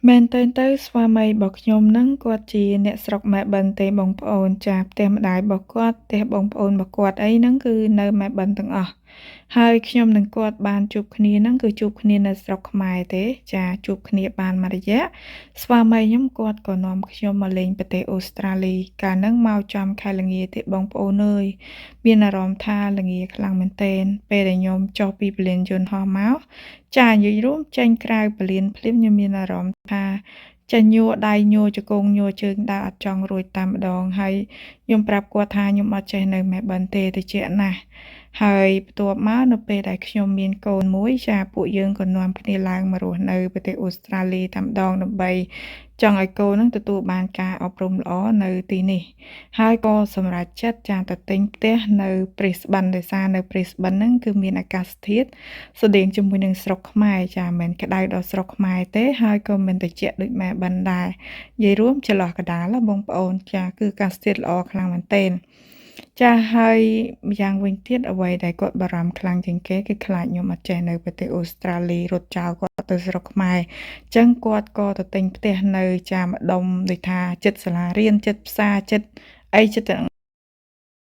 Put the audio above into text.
មែនទែនទៅស្វាមីរបស់ខ្ញុំហ្នឹងគាត់ជាអ្នកស្រុកម៉ែបិណ្ឌទេបងប្អូនចាផ្ទះម្ដាយរបស់គាត់ផ្ទះបងប្អូនរបស់គាត់អីហ្នឹងគឺនៅម៉ែបិណ្ឌទាំងអស់ហើយខ្ញុំនិងគាត់បានជួបគ្នាហ្នឹងគឺជួបគ្នានៅស្រុកខ្មែរទេចាជួបគ្នាបានមួយរយៈស្វាមីខ្ញុំគាត់ក៏នាំខ្ញុំមកលេងប្រទេសអូស្ត្រាលីកាលហ្នឹងមកចំខែល្ងាទៀតបងប្អូនអើយមានអារម្មណ៍ថាល្ងាខ្លាំងមែនទែនពេលដែលខ្ញុំចុះពីពលានយន្តហោះមកចានិយាយរួមចេញក្រៅពលានភ្លាមខ្ញុំមានអារម្មណ៍ថាចាញ័រដៃញ័រជង្គង់ញ័រជើងដើរអត់ចង់រួចតែម្ដងហើយខ្ញុំប្រាប់គាត់ថាខ្ញុំអត់ចេះនៅម៉ែលប៊នទេតិចណាស់ហើយបន្ទាប់មកនៅពេលដែលខ្ញុំមានកូនមួយចាពួកយើងក៏នាំគ្នាឡើងមករស់នៅប្រទេសអូស្ត្រាលីតែម្ដងដើម្បីចង់ឲ្យកូននឹងទទួលបានការអប់រំល្អនៅទីនេះហើយក៏សម្រេចចិត្តចាទៅទិញផ្ទះនៅ Brisbane ដោយសារនៅ Brisbane ហ្នឹងគឺមានអាកាសធាតុស្រដៀងជាមួយនឹងស្រុកខ្មែរចាមិនក្តៅដល់ស្រុកខ្មែរទេហើយក៏មិនត្រជាក់ដូចម៉ែបិណ្ឌដែរនិយាយរួមចន្លោះកណ្ដាលបងប្អូនចាគឺអាកាសធាតុល្អខ្លាំងមែនទែនចាហើយម្យ៉ាងវិញទៀតអ្វីដែលគាត់បារម្ភខ្លាំងជាងគេគឺខ្លាចខ្ញុំអត់ចេះនៅប្រទេសអូស្ត្រាលីរត់ចោលគាត់ទៅស្រុកខ្មែរអញ្ចឹងគាត់ក៏ទៅទិញផ្ទះនៅចាម្ដុំដូចថាចិត្តសាលារៀនចិត្តផ្សារចិត្តអីចិត្ត